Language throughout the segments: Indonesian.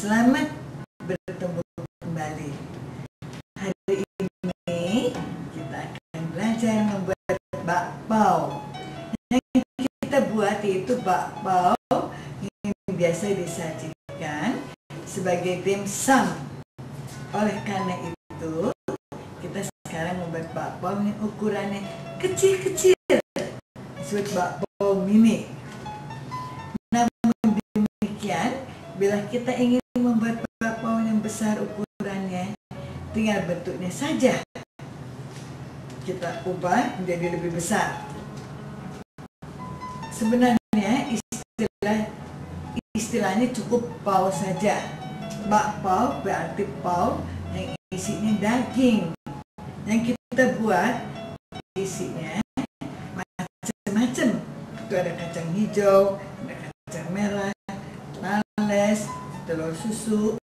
Selamat bertemu kembali. Hari ini kita akan belajar membuat bakpao. Yang kita buat itu bakpao yang biasa disajikan sebagai dimsum. Oleh karena itu, kita sekarang membuat bakpao yang ukurannya kecil-kecil, disebut bakpao mini. Namun demikian, bila kita ingin membuat bakpao yang besar ukurannya, tinggal bentuknya saja kita ubah menjadi lebih besar. Sebenarnya istilahnya cukup pao saja. Bakpao berarti pao yang isinya daging. Yang kita buat isinya macam-macam. Itu ada kacang hijau, ada kacang merah, tales, telur susu,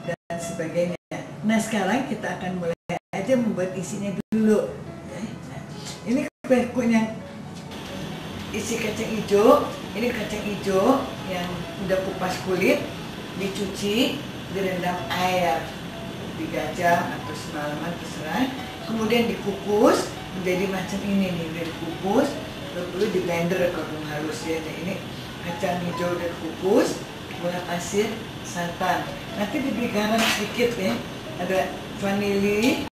dan sebagainya. Nah, sekarang kita akan mulai aja membuat isinya dulu. Ini kue yang isi kacang hijau. Ini kacang hijau yang udah kupas kulit, dicuci, direndam air 3 jam atau semalaman terserah. Kemudian dikukus menjadi macam ini nih, udah dikukus. Lalu di blender kalau halus ya. Nah, ini kacang hijau udah dikukus, gula pasir, santan. Nanti diberi garam sedikit ya. Ada vanili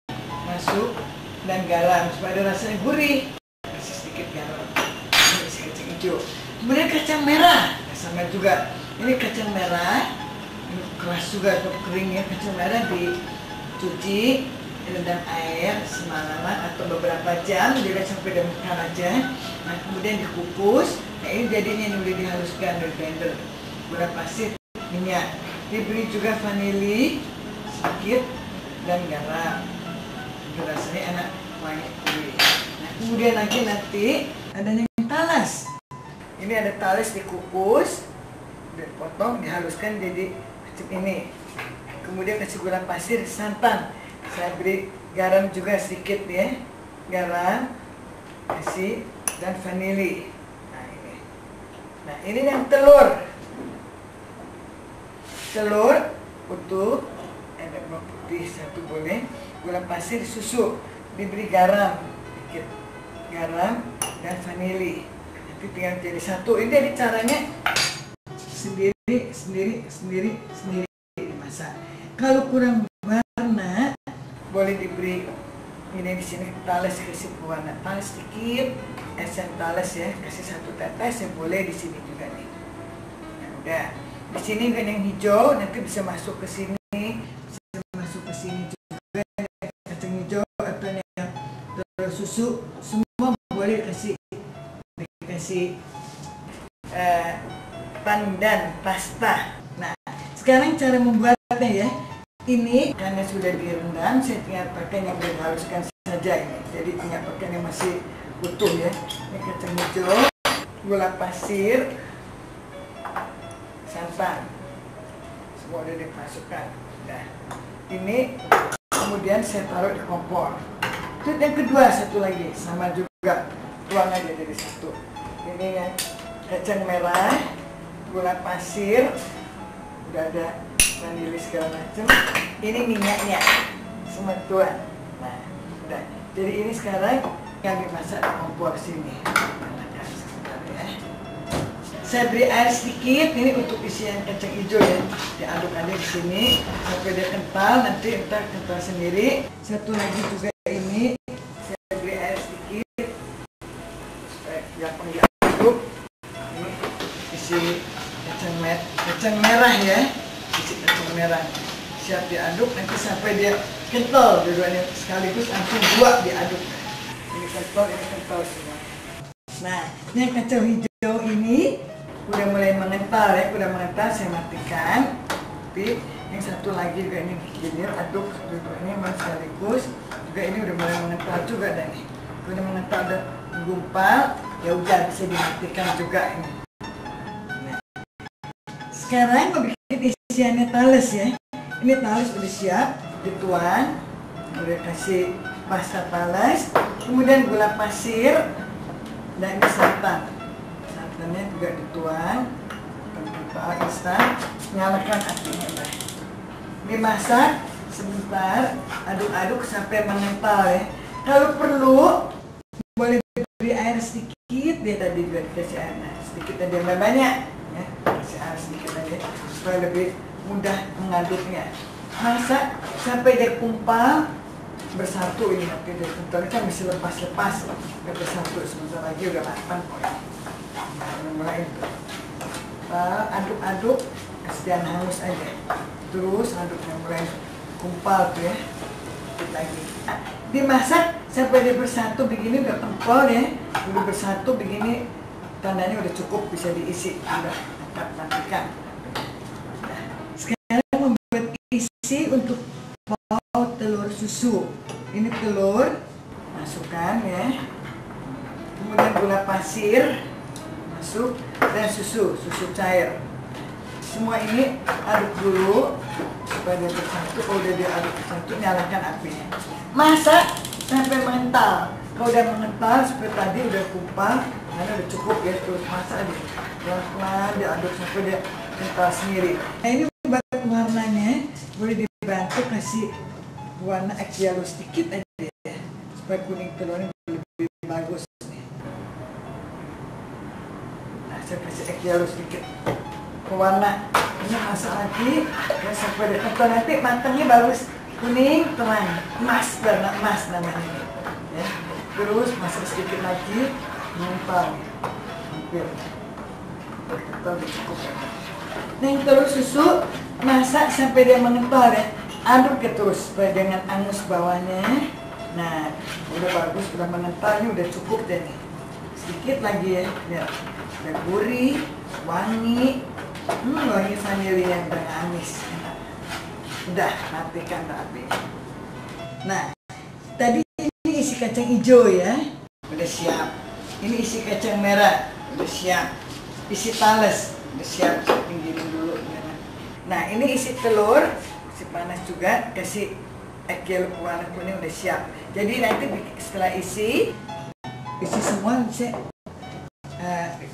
masuk dan garam supaya ada rasanya gurih. Kasih sedikit garam. Ini isi kacang hijau. Kemudian kacang merah, sama juga. Ini kacang merah, ini keras juga atau kering ya. Kacang merah dicuci, direndam air semalaman atau beberapa jam, jadi sampai mekar aja. Nah, kemudian dikukus. Nah, ini jadinya yang udah dihaluskan dari blender. Gula pasir, minyak. Diberi juga vanili sedikit dan garam. Itu rasanya enak, wangi gurih. Nah, kemudian lagi nanti ada yang talas. Ini ada talas dikukus, dipotong, dihaluskan jadi macam ini. Kemudian kasih gula pasir, santan. Saya beri garam juga sedikit ya, garam, kasih, dan vanili. Nah ini yang telur utuh, ada bawang putih 1 boleh, gula pasir, susu, diberi garam sedikit, garam dan vanili. Nanti tinggal jadi satu. Ini jadi caranya sendiri dimasak. Kalau kurang warna, boleh diberi ini di sini talas, kasih pewarna talas sedikit, esen talas ya, kasih 1 tetes ya, boleh di sini juga nih. Nah, udah di sini kan yang hijau nanti bisa masuk ke sini, bisa masuk ke sini juga kacang hijau atau yang telur susu, semua boleh dikasih pandan pasta. Nah, sekarang cara membuatnya ya. Ini karena sudah direndam, saya tinggal pakai yang udah dihaluskan saja ini. Jadi tinggal pakai yang masih utuh ya. Ini kacang hijau, gula pasir, santan, semua udah dimasukkan. Nah, ini kemudian saya taruh di kompor. Itu yang kedua, satu lagi sama juga, tuang aja jadi satu. Ini yang kacang merah, gula pasir, udah ada vanili segala macam. Ini minyaknya semua tuan. Nah, udah. Jadi ini sekarang yang dimasak di kompor sini. Sebentar ya. Saya beri air sedikit. Ini untuk isian kacang hijau ya. Diaduk-aduk di sini sampai dia kental. Nanti entar kental sendiri. Satu lagi juga ini saya beri air sedikit supaya gampang diaduk. Ini isi kacang merah ya. Isi kacang merah siap diaduk nanti sampai dia kental dua-duanya sekaligus, langsung 2 diaduk. Ini kental semua. Nah, ini kacang hijau ini udah mulai mengental ya, saya matikan. Tapi yang satu lagi juga ini gini, aduk dua-duanya sekaligus. Juga ini udah mulai mengental juga dan nih. Udah mengental dan gumpal, ya udah bisa dimatikan juga ini. Nah, sekarang mau bikin isiannya talas ya. Ini talas udah siap, dituang, udah kasih pasta talas, kemudian gula pasir dan ini santan. Santannya juga dituang, bakal instan, nyalakan apinya Mbak. Dimasak sebentar, aduk-aduk sampai mengental ya. Kalau perlu boleh beri air sedikit, dia tadi juga dikasih air sedikit aja, banyak ya, kasih air sedikit aja supaya lebih mudah mengaduknya. Masak sampai dia kumpal bersatu, ini nanti dia kumpal kan bisa lepas-lepas bersatu, sebentar lagi udah matang kok. Nah, mulai itu aduk-aduk, kasih hangus aja, terus aduknya mulai kumpal tuh ya, sedikit lagi. Dimasak sampai dia bersatu begini, udah empol ya, udah bersatu begini, tandanya udah cukup, bisa diisi, udah angkat, matikan. Nah, sekarang membuat isi untuk paut telur susu. Ini telur masukkan ya, kemudian gula pasir masuk, dan susu cair. Semua ini aduk dulu supaya dia bersatu. Kalau udah dia aduk bersatu, nyalakan apinya. Masak sampai mengental. Kalau udah mengental seperti tadi udah kumpal, karena udah cukup ya, terus masak aja. Pelan-pelan diaduk sampai dia kental sendiri. Nah, ini buat warnanya boleh dibantu kasih warna yellow sedikit aja ya, supaya kuning telurnya lebih bagus nih. Nah, saya kasih yellow sedikit ke warna. Ini masak lagi ya, sampai dia kental, nanti matangnya bagus kuning terang, emas, warna emas namanya ini ya. Terus masak sedikit lagi, mengental hampir kental, cukup ya. Nah, yang telur susu masak sampai dia mengental ya, aduk ya terus supaya dengan angus bawahnya. Nah, udah bagus, udah mengental, ini udah cukup deh nih. Sedikit lagi ya, biar udah gurih, wangi, wangi vanili yang udah amis. Udah, matikan api. Nah, tadi ini isi kacang hijau ya, udah siap. Ini isi kacang merah, udah siap. Isi talas, udah siap. Pinggirin dulu. Nah, ini isi telur, isi panas juga, kasih yellow warna kuning, udah siap. Jadi nanti setelah isi semua saya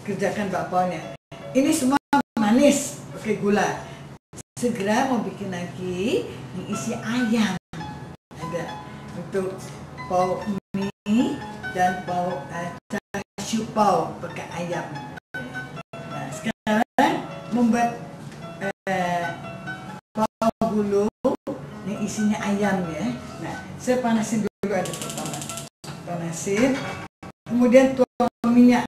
kerjakan bakpaunya. Ini semua manis, pakai gula. Segera mau bikin lagi yang isi ayam. Ada untuk pau mie dan pau chashu pau pakai ayam. Nah, sekarang membuat pau gulung yang isinya ayam ya. Nah, saya panasin dulu aja pertama. Panasin, kemudian tuang minyak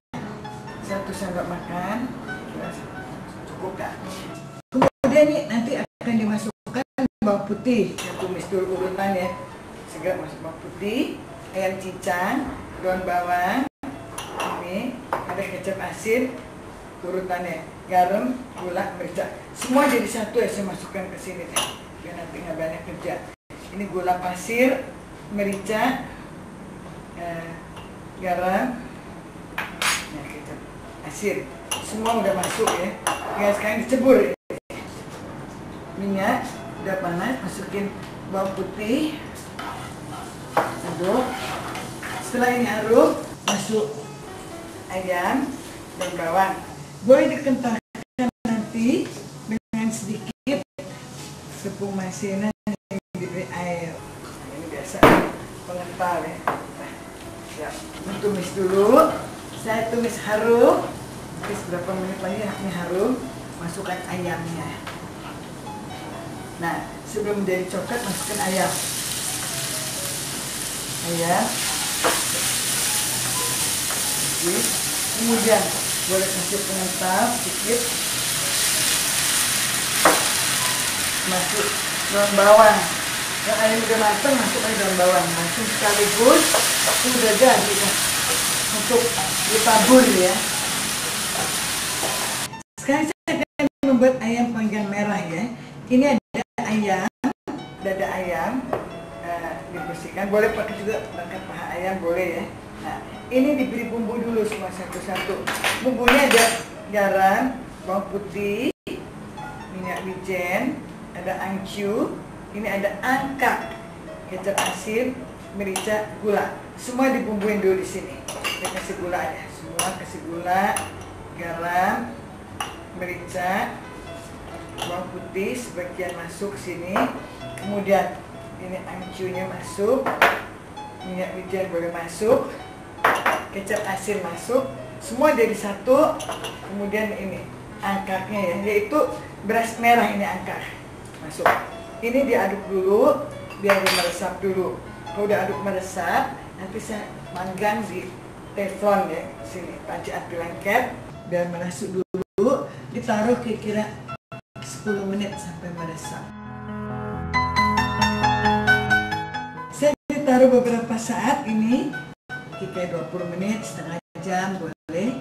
1 sendok makan, cukup dah. Kemudian ini nanti akan dimasukkan bawang putih, saya tumis dulu urutan ya. Segera masuk bawang putih, ayam cincang, daun bawang, ini ada kecap asin, urutannya garam, gula, merica, semua jadi satu ya, saya masukkan ke sini deh, biar nanti nggak banyak kerja. Ini gula pasir, merica, garam, nah, kecap asin, semua udah masuk ya. Ya, sekarang dicebur ya. Minyak udah panas, masukin bawang putih, aduk. Setelah ini harum, masuk ayam dan bawang. Boleh dikentalkan nanti dengan sedikit tepung masinan yang diberi air. Nah, ini biasa pengental ya. Nah, ya, tumis dulu. Saya tumis harum. Nanti beberapa menit lagi ini harum, masukkan ayamnya. Nah, sebelum menjadi coklat, masukkan ayam. Kemudian boleh kasih pengental sedikit. Masuk daun bawang. Yang ayam udah matang, masuk aja daun bawang. Langsung sekaligus, udah jadi untuk ditabur ya. Sekarang saya akan membuat ayam panggang merah ya. Ini ada ayam, dada ayam, dibersihkan. Boleh pakai juga pakai paha ayam, boleh ya. Nah, ini diberi bumbu dulu semua satu-satu. Bumbunya ada garam, bawang putih, minyak wijen, ada angcu, ini ada angka, kecap asin, merica, gula. Semua dibumbuin dulu di sini. Kita kasih gula aja, semua kasih gula, garam, merica, bawang putih sebagian masuk sini, kemudian ini amcunya masuk, minyak wijen boleh masuk, kecap asin masuk, semua jadi satu. Kemudian ini angkarnya ya, yaitu beras merah, ini angkar masuk. Ini diaduk dulu biar dia meresap dulu. Kalau udah aduk meresap, nanti saya manggang di teflon ya, sini panci api lengket biar meresap dulu, ditaruh kira-kira 10 menit sampai meresap. Saya ditaruh beberapa saat ini, kira 20 menit, setengah jam boleh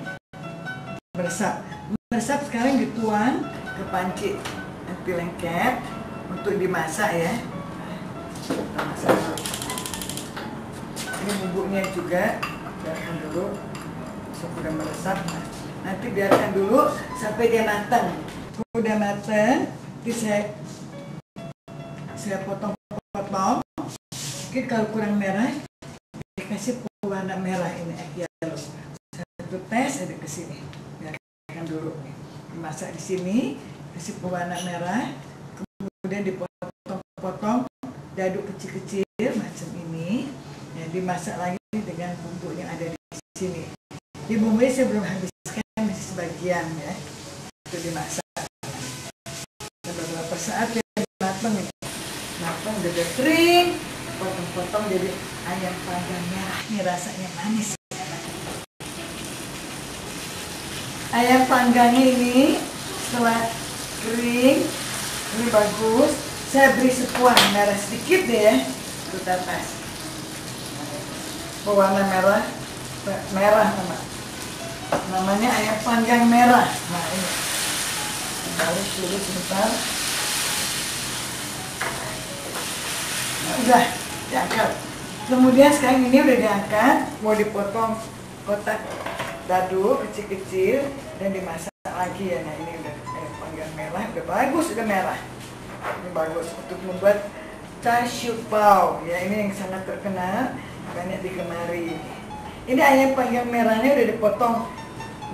meresap. Meresap sekarang dituang ke panci api lengket untuk dimasak ya. Kita masak dulu. Ini bumbunya juga biarkan dulu sudah meresap. Nanti biarkan dulu sampai dia matang. Kalau udah matang, nanti saya potong-potong. Mungkin kalau kurang merah, dikasih pewarna merah ini egg yellow. Satu tes ada ke sini. Biarkan dulu nih. Dimasak di sini, kasih pewarna merah, kemudian dipotong-potong, diaduk kecil-kecil macam ini. Ya, dimasak lagi dengan bumbu yang ada di sini. Di bumbunya saya belum habiskan, masih sebagian ya. Itu dimasak. Dan beberapa saat dia matang ini. Matang udah kering, potong-potong jadi ayam panggang merah. Ini rasanya manis. Ayam panggangnya ini setelah kering, ini bagus. Saya beri sepuan merah sedikit deh ya, itu atas. Berwarna merah namanya ayam panggang merah. Nah ini balik dulu sebentar. Nah, udah diangkat. Kemudian sekarang ini udah diangkat, mau dipotong kotak dadu kecil-kecil dan dimasak lagi ya. Nah ini udah ayam panggang merah, udah bagus, udah merah. Ini bagus untuk membuat char siu bao ya, ini yang sangat terkenal, banyak digemari. Ini ayam panggang merahnya udah dipotong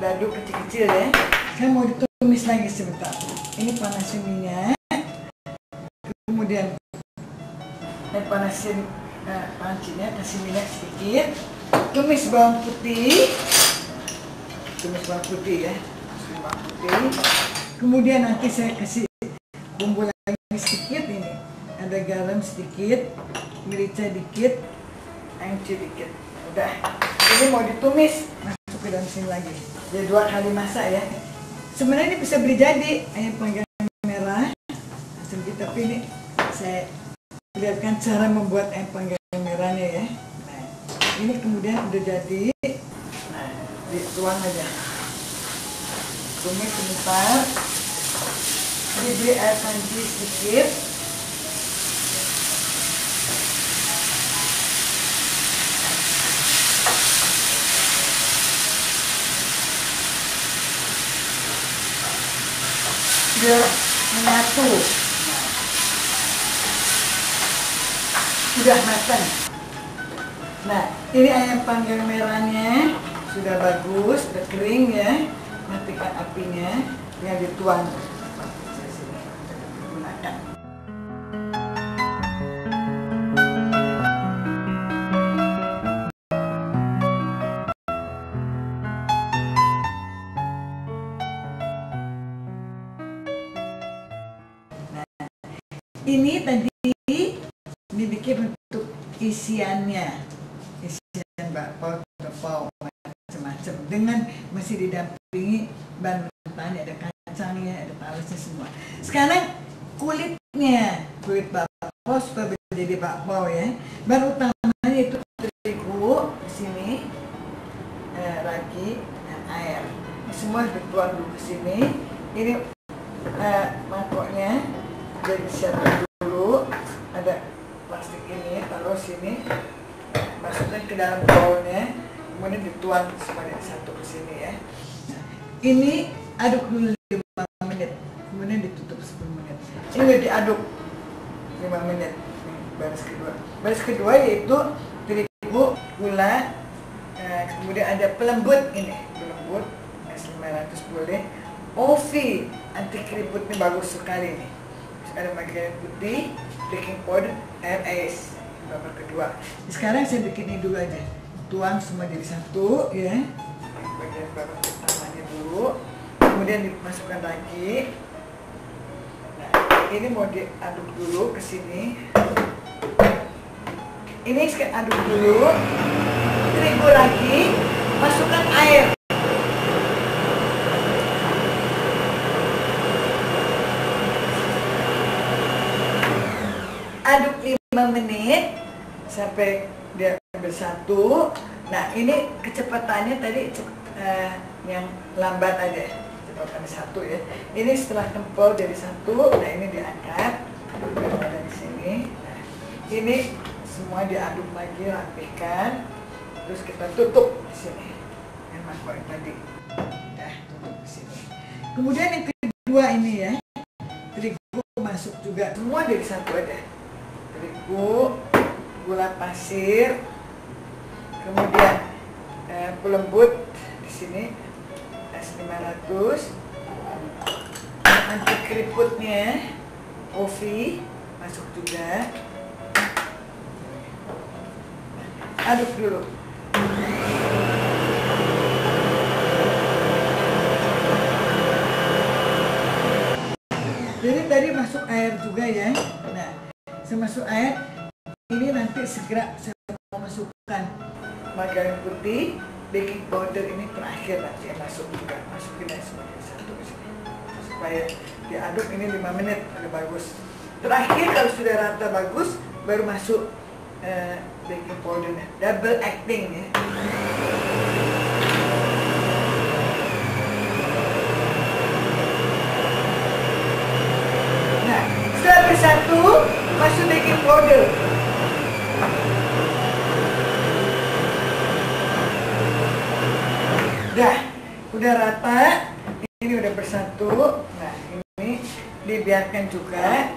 dadu kecil-kecil ya. Saya mau ditumis lagi sebentar. Ini panasin minyak, kemudian saya panasin pancinya, kasih minyak sedikit, tumis bawang putih, ya, bawang putih. Kemudian nanti saya kasih bumbu lagi sedikit ini, ada garam sedikit, merica dikit, angci dikit. Udah, ini mau ditumis, masuk ke dalam sini lagi. Jadi 2 kali masak ya. Sebenarnya ini bisa beli jadi ayam panggang merah, macam gitu. Tapi ini saya lihatkan cara membuat ayam panggang merahnya ya. Nah, ini kemudian udah jadi. Nah, dituang aja. Tumis sebentar. Diberi air panci sedikit. Biar menyatu. Sudah matang. Nah, ini ayam panggang merahnya sudah bagus, sudah kering ya. Matikan apinya, yang dituang. Gunakan. Ini tadi dibikin untuk isian bakpao, macam-macam, dengan masih didampingi bahan mentahnya, ada kacangnya, ada talasnya semua. Sekarang kulit bakpao supaya menjadi bakpao ya. Bahan utamanya itu terigu di sini, ragi dan air. Ini semua dituang dulu ke sini. Ini mangkoknya jadi siapkan dulu, ada plastik ini, taruh sini, masukkan ke dalam bowlnya, kemudian dituang semuanya satu ke sini ya. Nah, ini aduk dulu 5 menit, kemudian ditutup 10 menit. Ini udah diaduk 5 menit. Baris kedua yaitu terigu, gula, kemudian ada pelembut ini, pelembut, es 500 boleh, OV anti keriput ini bagus sekali nih. Ada margarin putih, baking powder, air es. Babak kedua. Sekarang saya bikin ini dulu aja. Tuang semua jadi satu ya. Bagian babak pertamanya dulu. Kemudian dimasukkan lagi. Nah, ini mau diaduk dulu ke sini. Ini aduk dulu. Terigu lagi. Masukkan air. Aduk 5 menit sampai dia bersatu. Nah, ini kecepatannya tadi yang lambat aja, kecepatan satu ya. Ini setelah tempel jadi satu. Nah, ini diangkat dari sini. Nah, ini semua diaduk lagi, rapihkan. Terus kita tutup di sini yang mangkok tadi. Nah, tutup di sini. Kemudian yang kedua ini ya, terigu masuk juga. Semua jadi satu aja. Terigu, gula pasir, kemudian pelembut di sini es 500, anti keriputnya OV masuk juga. Aduk dulu. Jadi tadi masuk air juga ya. Nah, semasuk air ini nanti segera saya mau masukkan margarin putih, baking powder ini terakhir nanti yang masuk juga. Masukin aja semuanya satu ke sini supaya diaduk ini 5 menit udah bagus. Terakhir kalau sudah rata bagus baru masuk baking powdernya, double acting ya. Nah, setelah bersatu masuk baking powder. Udah rata, ini udah bersatu. Nah, ini dibiarkan juga.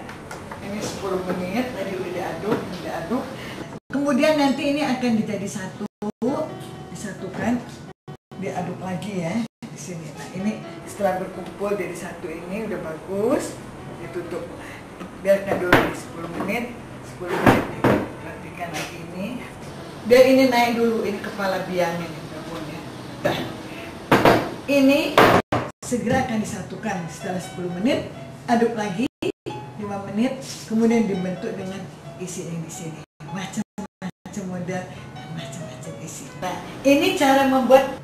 Ini 10 menit tadi udah diaduk. Kemudian nanti ini akan dijadi satu, disatukan, diaduk lagi ya di sini. Nah, ini setelah berkumpul jadi satu ini udah bagus, ditutup. Biarkan dulu 10 menit nih. Perhatikan lagi ini. Biar ini naik dulu, ini kepala biangnya nih daunnya. Nah, ini segera akan disatukan setelah 10 menit, aduk lagi 5 menit, kemudian dibentuk dengan isi yang di sini. Macam-macam model, macam-macam isi. Nah, ini cara membuat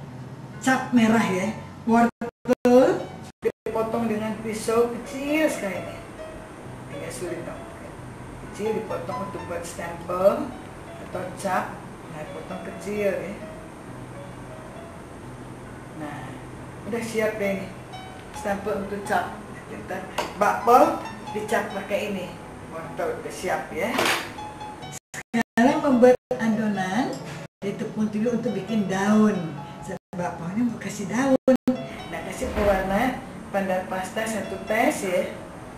cap merah ya. Wortel dipotong dengan pisau kecil sekali. Agak sulit dong. Kecil dipotong untuk buat stempel atau cap. Nah, potong kecil ya. Nah, udah siap deh ini stempel untuk cap. Kita bakpol dicap pakai ini. Wortel udah siap ya. Sekarang membuat adonan ditepung dulu untuk bikin daun. Bakpolnya mau kasih daun. Nah, kasih pewarna pandan pasta 1 tes ya.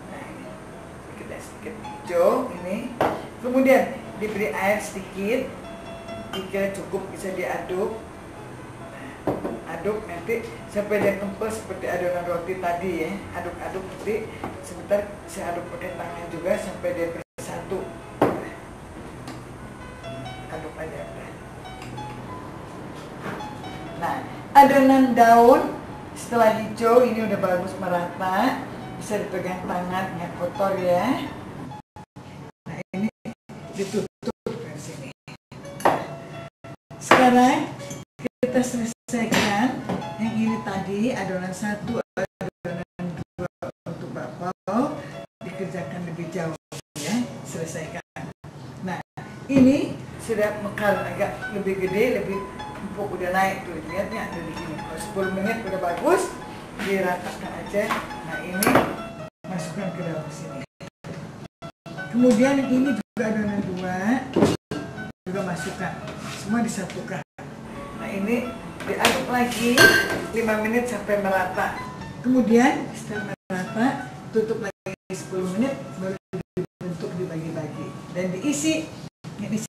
Nah, ini sedikit hijau ini. Kemudian diberi air sedikit. Jika cukup bisa diaduk. Aduk nanti sampai dia kempes seperti adonan roti tadi ya. Aduk-aduk nanti sebentar saya aduk pakai tangan juga sampai dia bersatu. Aduk aja. Nah, adonan daun setelah hijau ini udah bagus merata, bisa dipegang tangan nggak kotor ya. Nah, ini ditutup dari sini. Sekarang kita selesaikan yang ini tadi, adonan 1, adonan 2 untuk bakpao dikerjakan lebih jauh ya, selesaikan. Nah, ini sudah mekar agak lebih gede, lebih empuk, udah naik tuh, lihatnya ada di sini. Kalau 10 menit udah bagus, diratakan aja. Nah, ini masukkan ke dalam sini. Kemudian yang ini juga adonan 2 juga masukkan, semua disatukan. Nah, ini diaduk lagi 5 menit sampai merata. Kemudian setelah merata, tutup lagi 10 menit, baru dibentuk, dibagi-bagi dan diisi yang isi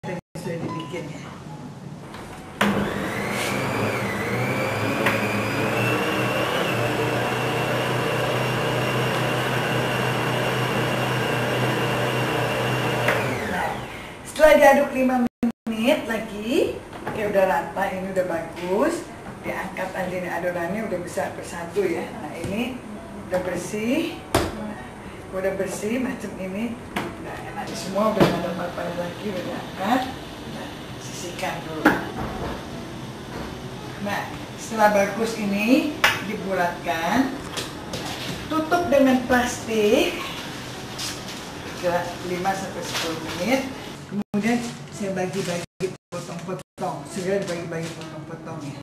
yang sudah dibikin ya. 5 menit lagi. Oke, udah rata, ini udah bagus. Diangkat aja nih, adonannya udah bisa bersatu ya. Nah ini udah bersih. Udah bersih macam ini. Nah enak semua, udah nggak ada apa-apa lagi. Udah diangkat. Nah, sisihkan dulu. Nah setelah bagus ini dibulatkan. Tutup dengan plastik 5-10 menit. Kemudian saya bagi-bagi potong-potong, segera dibagi-bagi potong-potongnya.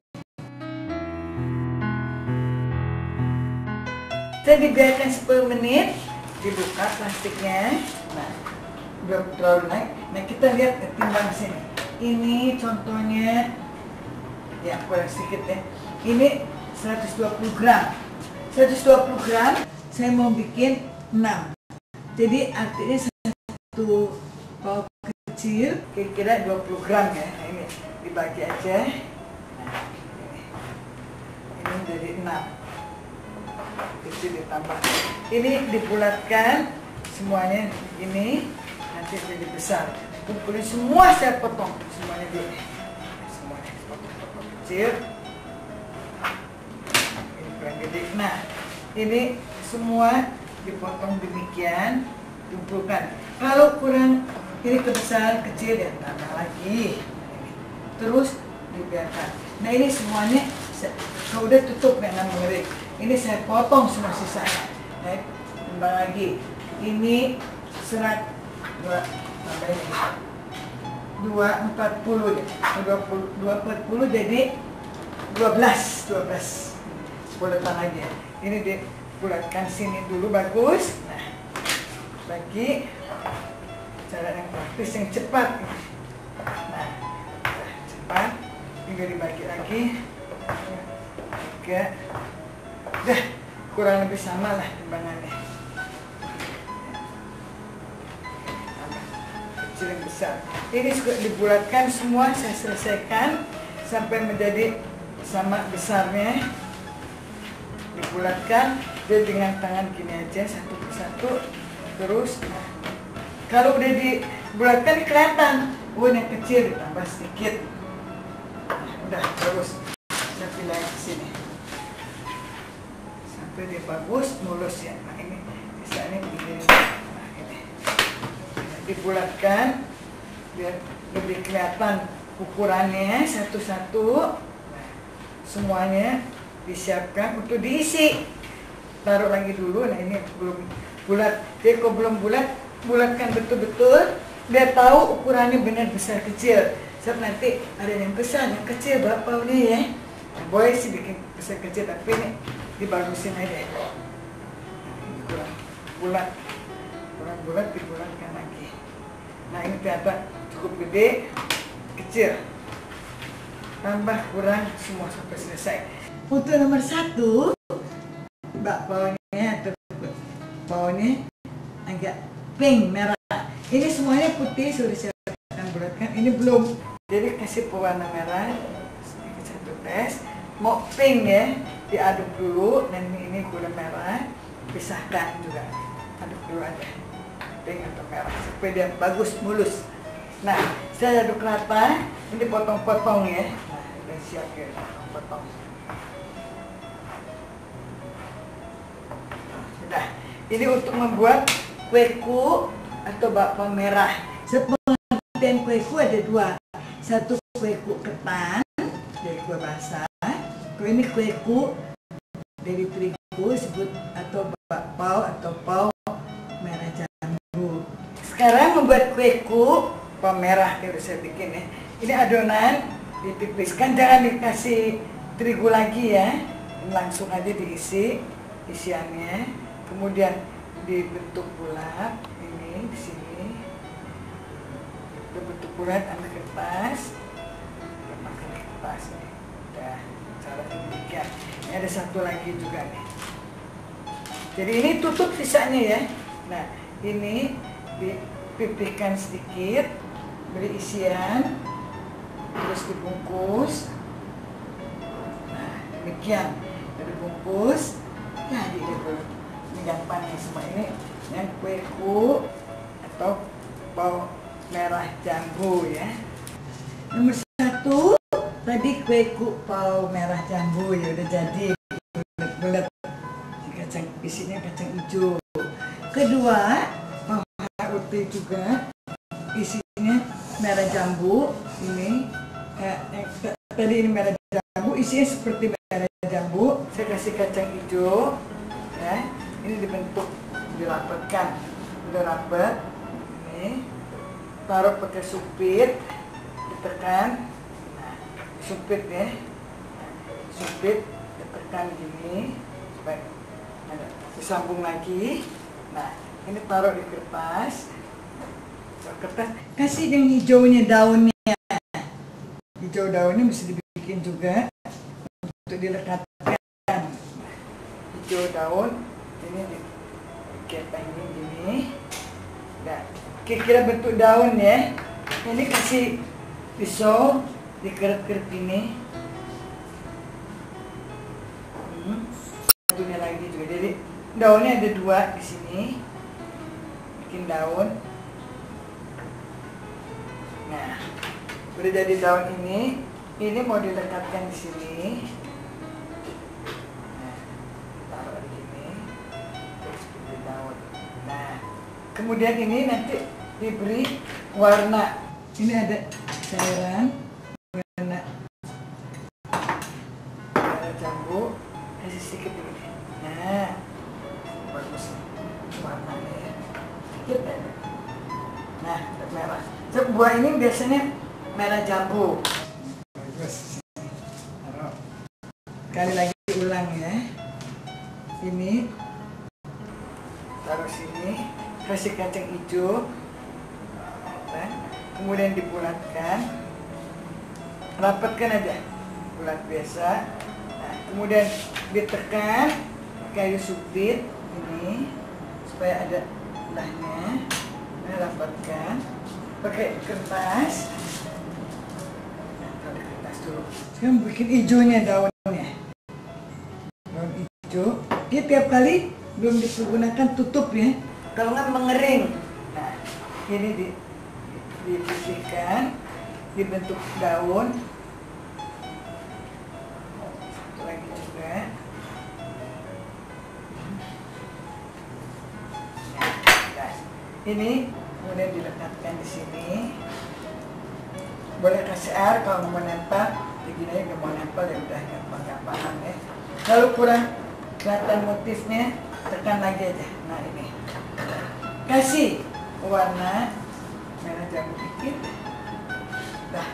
Saya dibiarkan 10 menit, dibuka plastiknya. Nah, belum terlalu naik. Nah, kita lihat timbang sini. Ini contohnya, ya kurang sedikit ya. Ini 120 gram. 120 gram, saya mau bikin 6. Jadi artinya satu pauk kecil kira-kira 20 gram ya. Nah, ini dibagi aja. Nah, ini jadi 6. Itu ditambah. Ini dibulatkan semuanya ini, nanti jadi besar. Kumpulin semua, saya potong semuanya gini. Semuanya potong kecil. Ini kurang gede. Nah, ini semua dipotong demikian, kumpulkan. Kalau kurang ini besar kecil ya tambah lagi. Terus dibiarkan. Nah ini semuanya kalau udah tutup dengan mengering. Ini saya potong semua sisanya. Nah, tambah lagi. Ini serat 240 jadi 12 buletan lagi ya. Ini dibulatkan sini dulu bagus. Nah, bagi cara yang praktis yang cepat. Nah, cepat tinggal dibagi lagi. Oke, udah kurang lebih sama lah timbangannya. Kecil yang besar. Ini juga dibulatkan semua, saya selesaikan sampai menjadi sama besarnya. Dibulatkan dan dengan tangan gini aja satu persatu. Terus kalau udah dibulatkan kelihatan, yang kecil ditambah sedikit. Udah terus saya pilih ke sini sampai dia bagus mulus ya. Nah ini misalnya begini. Nah ini dibulatkan biar lebih kelihatan ukurannya satu-satu. Nah, semuanya disiapkan untuk diisi. Taruh lagi dulu. Nah ini belum bulat. Jadi kalau belum bulat, bulatkan betul-betul. Biar tahu ukurannya benar besar kecil. Sebab nanti ada yang besar, yang kecil berapa ini ya. Nah, boleh sih bikin besar kecil, tapi ini dibagusin aja. Ini kurang bulat. Kurang bulat dibulatkan lagi. Nah ini ternyata cukup gede, kecil. Tambah kurang semua sampai selesai. Untuk nomor 1, bakpaunya atau baunya agak pink merah. Ini semuanya putih sudah saya akan bulatkan. Ini belum. Jadi kasih pewarna merah sedikit satu tes. Mau pink ya, diaduk dulu. Dan ini gula merah, pisahkan juga. Aduk dulu aja, pink atau merah supaya dia bagus mulus. Nah, saya aduk rata. Ini potong-potong ya. Nah, udah siap ya, potong. Sudah. Ini untuk membuat kueku atau bakpao merah. Sepengertian kueku ada 2. Satu kueku ketan dari kue basah. Kalau ini kueku dari terigu disebut atau bakpao atau pao merah jambu. Sekarang membuat kueku pao merah yang saya bikin ya. Ini adonan ditipiskan, jangan dikasih terigu lagi ya. Langsung aja diisi isiannya. Kemudian dibentuk bulat ini di sini. Dibentuk bulat ambil kertas. Pakai kertas nih. Udah caranya demikian. Ini ada satu lagi juga nih. Jadi ini tutup sisanya ya. Nah, ini dipipihkan sedikit, beri isian, terus dibungkus. Nah, demikian. Dibungkus. Jadi deh ini gampang ya semua ini yang kueku atau bau merah jambu ya. Nomor 1 tadi kue kupau merah jambu ya udah jadi bulat-bulat. Kacang isinya kacang hijau. Kedua, HUT juga isinya merah jambu. Ini tadi ini merah jambu, isinya seperti merah jambu. Saya kasih kacang hijau ya. Ini dibentuk, dirapatkan. Udah rapet. Ini taruh pakai supit, ditekan. Nah, supit ya. Supit ditekan gini supaya ada disambung lagi. Nah, ini taruh di kertas. Kertas kasih yang hijaunya daunnya. Hijau daunnya bisa dibikin juga untuk dilekatkan. Hijau daun ini dikepengin gini. Nah, kira-kira bentuk daun ya. Ini kasih pisau dikeret-keret gini. Satunya lagi juga. Jadi daunnya ada 2 di sini. Bikin daun. Nah, udah jadi daun ini mau dilekatkan di sini. Nah, taruh di sini, terus bikin daun. Nah, kemudian ini nanti diberi warna. Ini ada cairan warna jambu, kasih sedikit begini. Nah, bagus warnanya ya. Sedikit aja. Nah, merah. Buah ini biasanya merah jambu. Bagus. Sekali lagi ulang ya. Ini taruh sini, kasih kacang hijau, kemudian dibulatkan, rapatkan aja, bulat biasa. Nah, kemudian ditekan kayu supit ini supaya ada belahnya. Ini rapatkan pakai kertas. Nah, taruh kertas dulu. Sekarang bikin hijaunya daunnya. Daun hijau. Dia tiap kali belum dipergunakan tutup ya. Kalau nggak mengering. Nah, ini dibersihkan, dibentuk daun. Satu lagi juga. Nah, ini kemudian dilekatkan di sini. Boleh kasih air kalau mau nempel. Begini aja nggak mau nempel ya udah gampang-gampangan ya. Kalau kurang kelihatan motifnya, tekan lagi aja. Nah ini, kasih warna merah jambu dikit. Dah,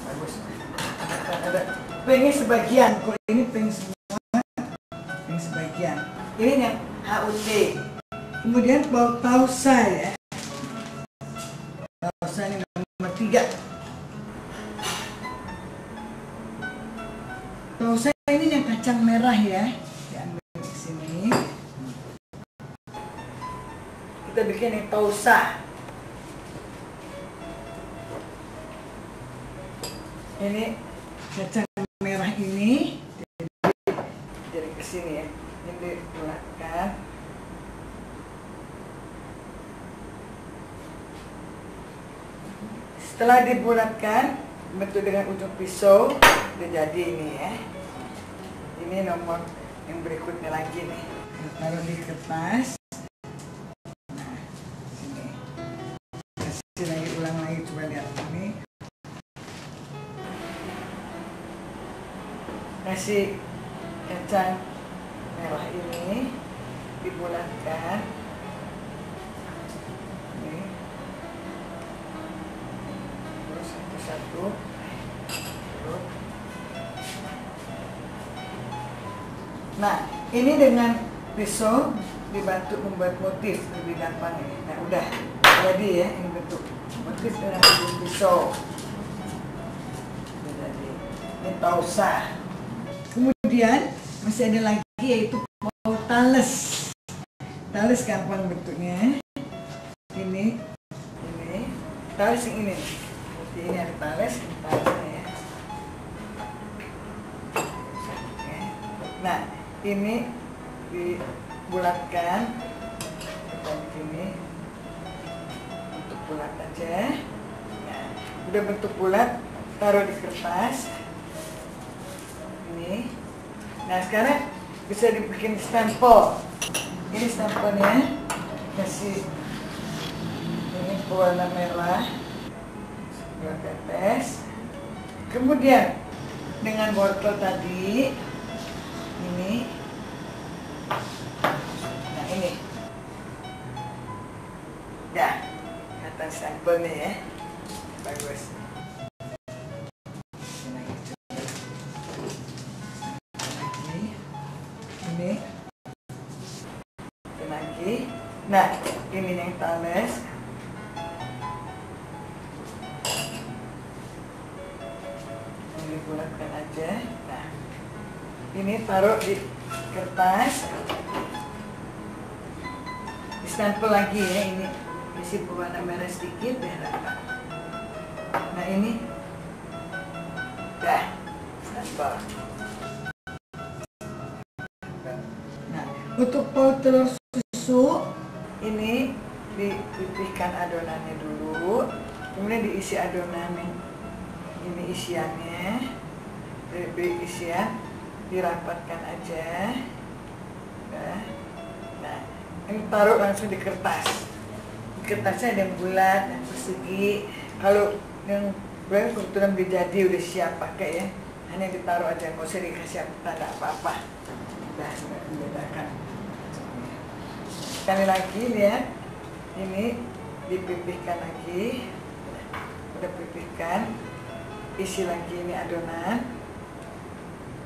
bagus. Ada pengen sebagian, kalau ini pengen semua, pengen sebagian. Ini yang HUT. Kemudian bau tausa ya. Tausa ini nomor 3. Tausa ini yang kacang merah ya. Diambil di sini. Kita bikin yang tausa. Ini kacang merah ini jadi ke sini ya. Ini dibulatkan. Setelah dibulatkan, bentuk dengan ujung pisau, udah jadi ini ya. Ini nomor yang berikutnya lagi nih. Taruh di kertas. Nah, sini. Kasih lagi, ulang lagi, coba lihat ini. Kasih kacang merah ini dibulatkan. Ini. Terus satu-satu. Nah, ini dengan pisau dibantu membuat motif lebih gampang ya. Nah, udah jadi ya, ini bentuk motif dengan ujung pisau. Udah jadi. Ini tausa. Kemudian masih ada lagi yaitu mau tales. Tales gampang bentuknya. Ini tales yang ini. Seperti ini ada tales, talesnya ya. Nah, ini dibulatkan kita begini untuk bulat aja. Nah, udah bentuk bulat, taruh di kertas ini. Nah, sekarang bisa dibikin stempel. Ini stempelnya, kasih ini warna merah, sebelah tetes. Kemudian dengan wortel tadi ini, nah ini, dah, kata stempelnya ya, bagus. Ini lagi. Nah, ini yang tales. Ini bulatkan aja. Nah, ini taruh di kertas. Di stempel lagi ya. Ini isi berwarna merah sedikit ya. Nah, ini dah stempel. Untuk pol telur susu ini dipipihkan adonannya dulu, kemudian diisi adonannya. Ini isiannya, isian dirapatkan aja. Nah, ini taruh langsung di kertas. Di kertasnya ada yang bulat, yang persegi. Kalau yang bulat kebetulan udah jadi, udah siap pakai ya. Hanya ditaruh aja, nggak usah dikasih tanda apa-apa. Udah membedakan. Sekali lagi lihat, ini dipipihkan lagi, udah pipihkan, isi lagi ini adonan,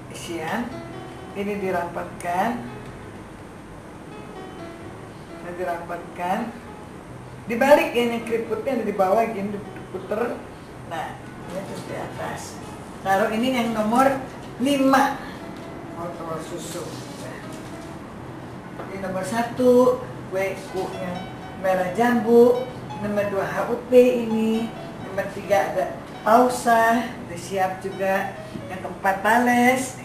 isian, ini dirapatkan, dibalik ini keriputnya ada di bawah gini diputer, nah ini terus di atas, taruh ini yang nomor 5, telur susu. Ini nomor 1 kue yang merah jambu, nomor 2 HUT ini, nomor 3 ada pausa, udah siap juga, yang keempat tales,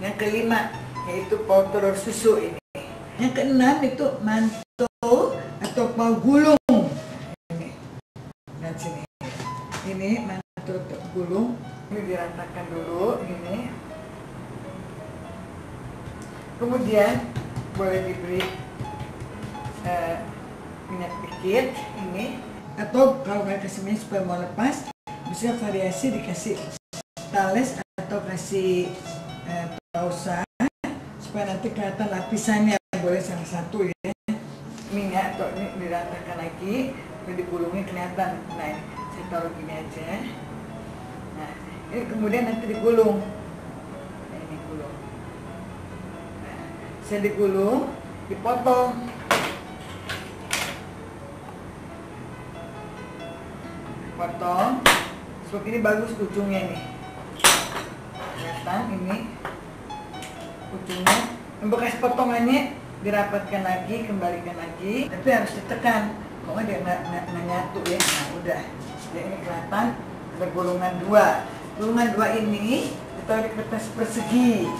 yang kelima yaitu pau telur susu ini, yang keenam itu manto atau pau gulung ini. Dan sini ini manto gulung, ini diratakan dulu ini, kemudian boleh diberi minyak dikit ini, atau kalau nggak kasih minyak supaya mau lepas, bisa variasi dikasih tales atau kasih pausa supaya nanti kelihatan lapisannya, boleh salah satu ya. Minyak atau ini diratakan lagi, ini digulungnya kelihatan. Nah ini saya taruh gini aja. Nah ini kemudian nanti digulung. Saya digulung, dipotong, seperti ini bagus ujungnya nih, kelihatan ini ujungnya. Yang bekas potongannya dirapatkan lagi, kembalikan lagi, tapi harus ditekan, kok dia nggak nyatu ya. Nah udah, ya ini kelihatan ada gulungan 2. Gulungan 2 ini ditaruh di kertas persegi.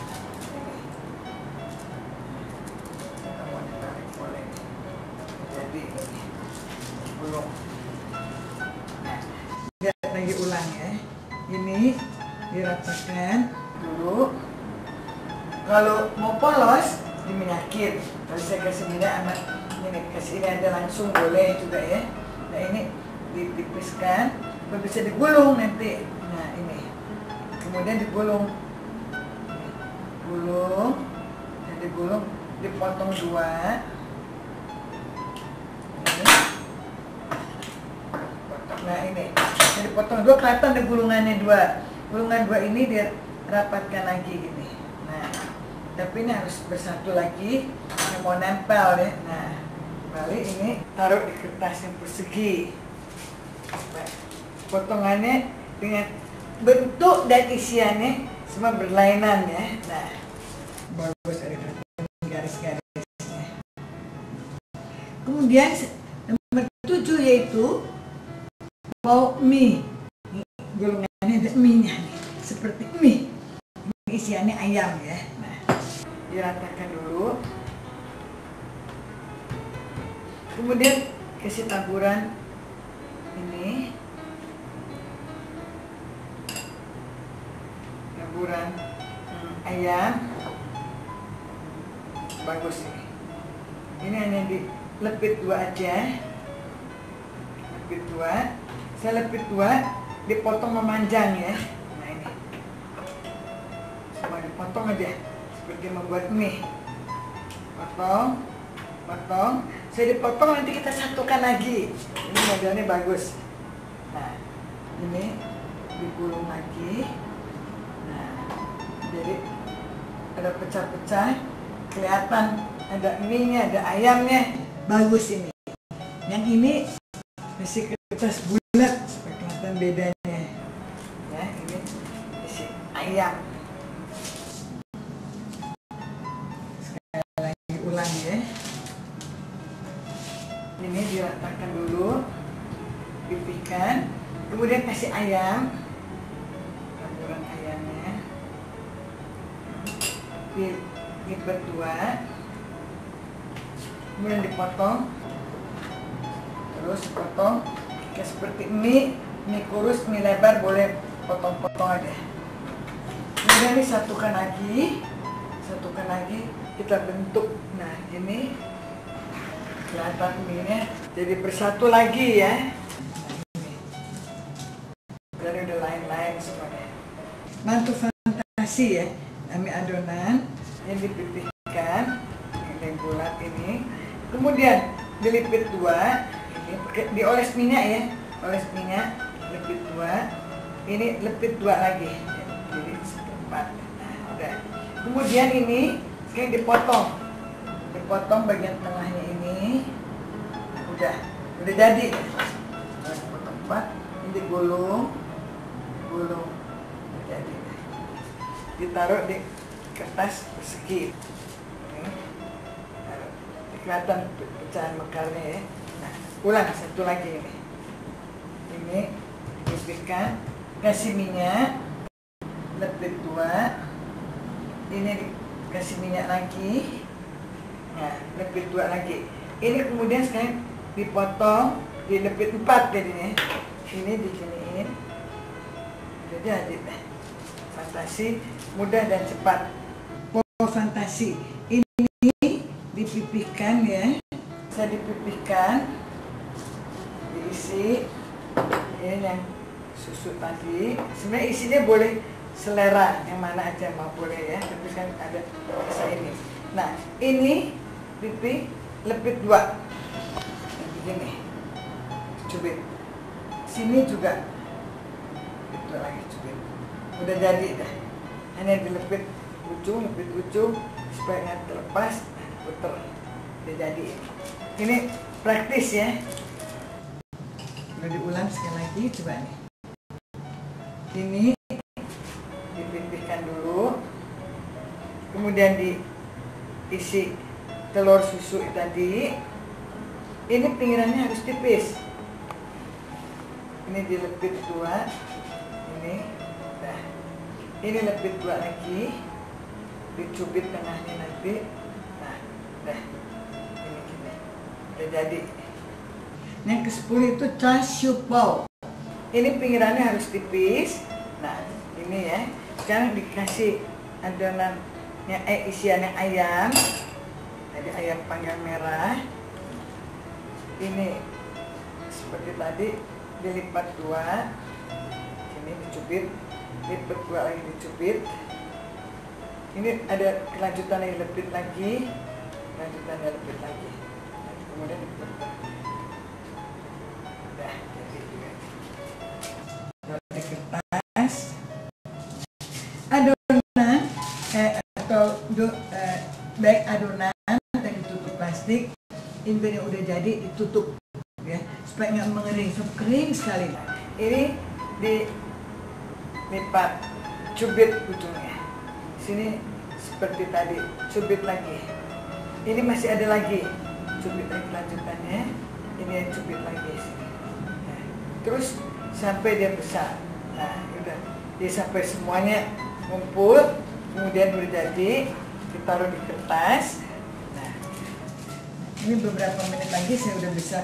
Lihat lagi ulang ya, ini dirapatkan dulu. Kalau mau polos diminyakin, kalau saya kasih minyak amat ini, kasih ini ada langsung boleh juga ya. Nah ini ditipiskan, bisa digulung nanti. Nah ini kemudian digulung, dan digulung, dipotong 2. Nah ini, jadi potong 2, kelihatan ada gulungannya 2. Gulungan 2 ini dirapatkan lagi gini. Nah, tapi ini harus bersatu lagi, yang mau nempel ya. Nah, balik ini taruh di kertas yang persegi. Nah, potongannya dengan bentuk dan isiannya semua berlainan ya. Nah, bagus, ada garis-garisnya. Kemudian nomor 7 yaitu mau mie, gulungannya ada mie-nya nih, seperti mie. Ini isiannya ayam ya. Nah, diratakan dulu. Kemudian kasih taburan ini taburan ayam bagus ini. Ini hanya dilepit 2 aja, lepit 2. Saya lepit 2, dipotong memanjang ya. Nah ini, semua dipotong aja, seperti membuat mie. Potong, potong. Saya dipotong, nanti kita satukan lagi. Ini modelnya bagus. Nah, ini digulung lagi. Nah, jadi ada pecah-pecah, kelihatan ada mie-nya, ada ayamnya. Bagus ini. Yang ini isi kertas bulat, supaya kelihatan bedanya. Ya, ini isi ayam. Sekali lagi ulang ya. Ini diratakan dulu, pipihkan, kemudian kasih ayam, taburan ayamnya, dilipat 2, kemudian dipotong, terus potong kayak seperti mie kurus, mie lebar, boleh potong-potong aja. Kemudian disatukan lagi, kita bentuk. Nah ini kelihatan mie-nya jadi bersatu lagi ya. Jadi udah lain-lain semuanya. Mantu fantasi ya, ambil adonan yang dipipihkan, yang bulat ini, kemudian dilipit 2, ini dioles minyak ya, oles minyak, lepit 2, ini lepit 2 lagi, jadi seperempat. Nah, udah. Kemudian ini sekarang dipotong bagian tengahnya ini, udah jadi. Potong 4, ini digulung, jadi. Ditaruh di kertas persegi. Kelihatan pecahan mekarnya ya. Nah, ulang satu lagi ini. Ini dipipihkan, kasih minyak, lepit 2. Ini dikasih minyak lagi. Nah, lepit 2 lagi. Ini kemudian sekarang dipotong, dilepit 4 jadinya. Ini diginiin. Udah jadi. Fantasi, mudah dan cepat. Fantasi. Ini dipipihkan ya. Saya dipipihkan, diisi. Ini yang susu tadi. Sebenarnya isinya boleh selera, yang mana aja mau boleh ya. Tapi kan ada rasa ini. Nah, ini pipih lepit 2. Begini. Cubit. Sini juga. Itu lagi cubit. Udah jadi dah. Hanya dilepit ujung supaya nggak terlepas, puter. Udah jadi. Ini praktis ya. Udah diulang sekali lagi, coba nih. Ini dipipihkan dulu, kemudian diisi telur susu tadi. Ini pinggirannya harus tipis. Ini dilepit 2. Ini, nah, ini lepit 2 lagi, dicubit tengahnya nanti. Nah, dah, ini gini, udah jadi. Yang ke-10 itu char siu bao. Ini pinggirannya harus tipis. Nah, ini ya. Sekarang dikasih adonan yang isiannya ayam. Jadi ayam panggang merah. Ini seperti tadi dilipat 2. Ini dicubit, lipat 2 lagi dicubit. Ini ada kelanjutannya lepit lagi, kelanjutannya lepit lagi. Kemudian diputar. Udah jadi juga. Di kertas, adonan atau bag adonan dan ditutup plastik. Ini yang udah jadi ditutup ya, supaya nggak mengering, kering sekali. Ini dilipat, cubit ujungnya. Sini seperti tadi, cubit lagi. Ini masih ada lagi, cubit lagi lanjutannya. Ini cubit lagi sini. Nah, terus sampai dia besar. Nah, udah, dia sampai semuanya ngumpul, kemudian udah jadi, ditaruh di kertas. Nah, ini beberapa menit lagi saya udah bisa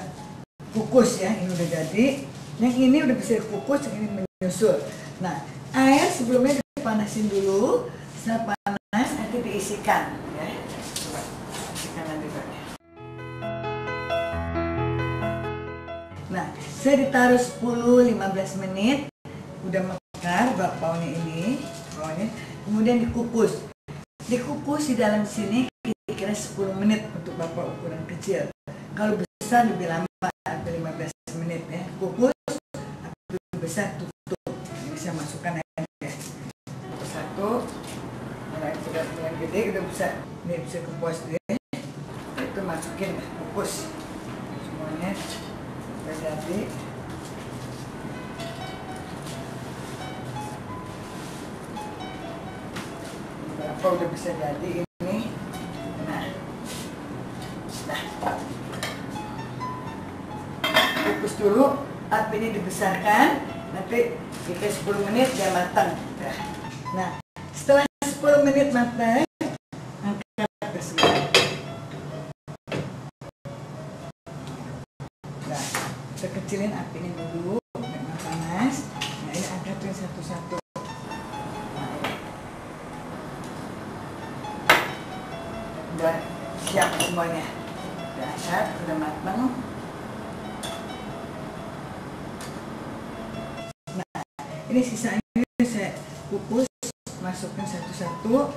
kukus ya, ini udah jadi. Yang ini udah bisa dikukus, yang ini menyusul. Nah, air sebelumnya dipanasin dulu. Setelah panas nanti diisikan, ya. Coba isikan nanti Pak. Nah, saya ditaruh 10-15 menit. Udah mekar bakpaunya ini, kemudian dikukus. Dikukus di dalam sini kira-kira 10 menit untuk bakpao ukuran kecil. Kalau besar lebih lama, sampai 15 menit ya. Kukus, api besar tutup. Ini saya masukkan aja. Satu, mulai sudah mulai gede, udah bisa, ini bisa kukus deh. Itu masukin, kukus semuanya udah jadi. Berapa udah bisa jadi ini. Nah, kukus dulu, api ini dibesarkan, nanti kita 10 menit dia matang. Nah, setelah 10 menit matang, angkat ke semua. Nah, kita kecilin apinya dulu, memang panas. Nah, ini angkatin satu-satu. Udah siap semuanya, udah angkat, udah matang. Nah, ini sisanya saya kukus, masukkan satu-satu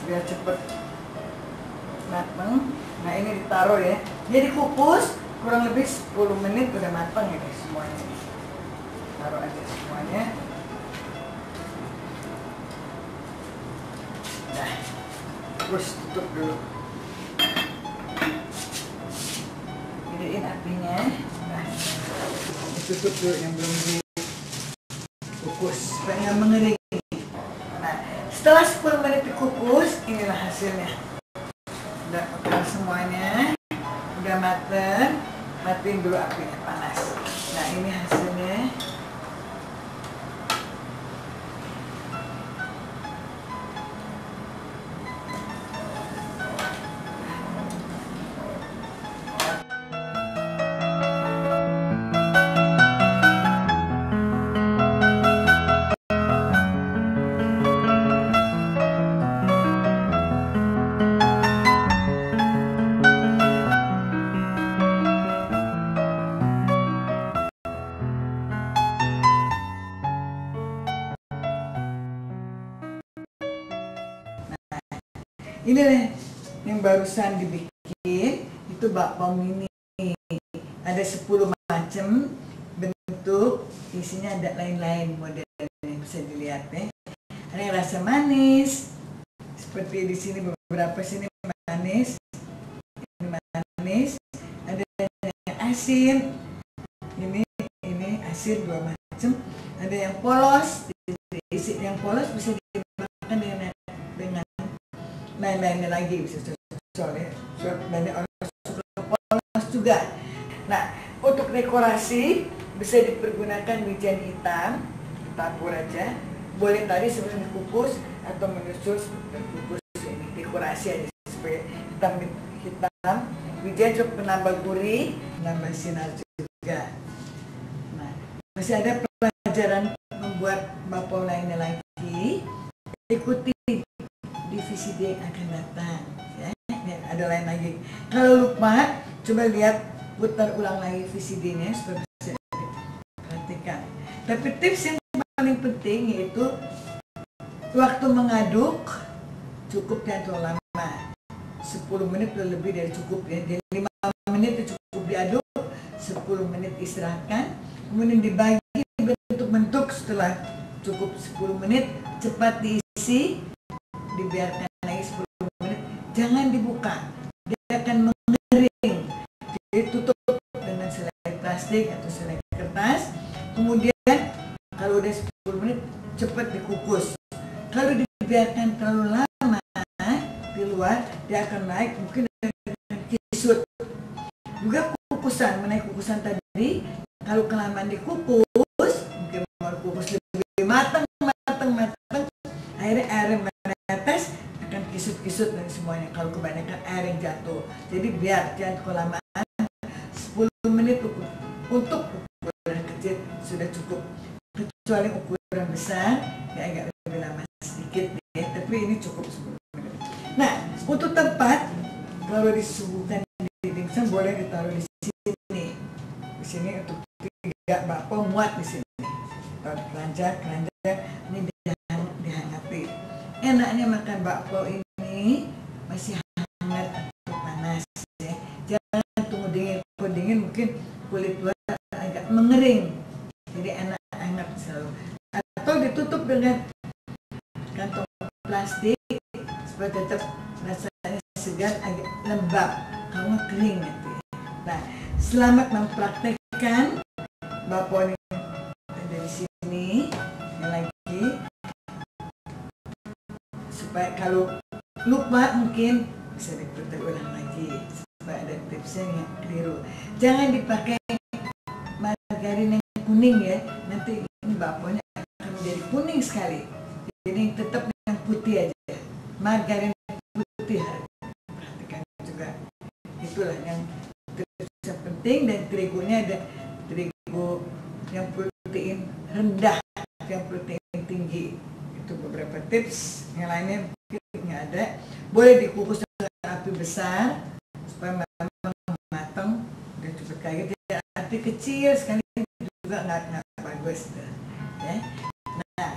biar cepet matang. Nah, ini ditaruh ya, jadi kukus kurang lebih 10 menit udah matang ini semuanya. Taruh aja semuanya. Nah, terus tutup dulu. Gedein apinya. Nah, ditutup dulu yang belum dikukus supaya nggak mengering. Nah, setelah 10 menit dikukus, inilah hasilnya. Udah matang semuanya, udah matang. Matiin dulu apinya panas. Nah, ini hasilnya. Ini nih yang barusan dibikin, itu bakpao mini. Ada 10 macam bentuk, isinya ada lain-lain modelnya, bisa dilihat ya. Ada yang rasa manis, seperti di sini beberapa sini manis, ini manis. Ada yang asin, ini asin 2 macam. Ada yang polos, isi yang polos bisa dimakan dengan lain-lainnya lagi, bisa soalnya banyak orang suka polos juga. Nah, untuk dekorasi bisa dipergunakan wijen hitam, tabur aja. Boleh tadi sebelum dikukus atau menyusul dikukus, ini dekorasi aja supaya hitam. Wijen juga menambah gurih, menambah sinar juga. Nah, masih ada pelajaran membuat bakpao lainnya lagi. Ikuti divisi D yang akan datang ya. Ada lain lagi. Kalau lupa, coba lihat, putar ulang lagi VCD-nya supaya bisa diperhatikan. Tapi tips yang paling penting yaitu waktu mengaduk cukup jangan terlalu lama. 10 menit atau lebih dari cukup ya. Jadi 5 menit itu cukup diaduk, 10 menit istirahatkan, kemudian dibagi bentuk-bentuk. Setelah cukup 10 menit cepat diisi, dibiarkan lagi 10 menit, jangan dibuka, dia akan mengering. Ditutup dengan selai plastik atau selai kertas. Kemudian kalau udah 10 menit cepat dikukus. Kalau dibiarkan terlalu lama di luar, dia akan naik, mungkin akan kisut. Juga kukusan, menaik kukusan tadi, kalau kelamaan dikukus, mungkin mau kukus lebih matang, akhirnya air yang menetes akan kisut-kisut dan semuanya. Kalau kebanyakan air yang jatuh, jadi biar jangan kelamaan, 10 menit cukup. sudah cukup, kecuali ukuran besar ya agak lebih lama sedikit ya, tapi ini cukup 10 menit. Nah, untuk tempat kalau disuguhkan di dimsum boleh ditaruh di sini. Di sini untuk 3 bakpao muat di sini. Taruh keranjang ini dihangati. Enaknya makan bakpao ini masih hangat atau panas ya. Jangan tunggu dingin. Kalau dingin mungkin kulit luar agak mengering. Jadi enak hangat selalu. Atau ditutup dengan kantong plastik supaya tetap rasanya segar, agak lembab. Kalau kering nanti. Nah, selamat mempraktekkan bakpao ini dari sini. Yang lagi supaya kalau lupa mungkin bisa diputar ulang lagi supaya ada tipsnya yang keliru. Jangan dipakai margarin yang kuning ya, nanti ini bakponya akan menjadi kuning sekali. Jadi tetap yang putih aja, margarin putih. Perhatikan juga, itulah yang penting. Dan terigunya ada terigu yang protein rendah, yang protein tinggi. Itu beberapa tips. Yang lainnya mungkin nggak ada. Boleh dikukus dengan api besar supaya matang dan cepat kaget. Api kecil sekali juga nggak bagus ya. Nah,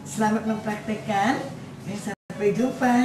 selamat mempraktekkan. Sampai jumpa.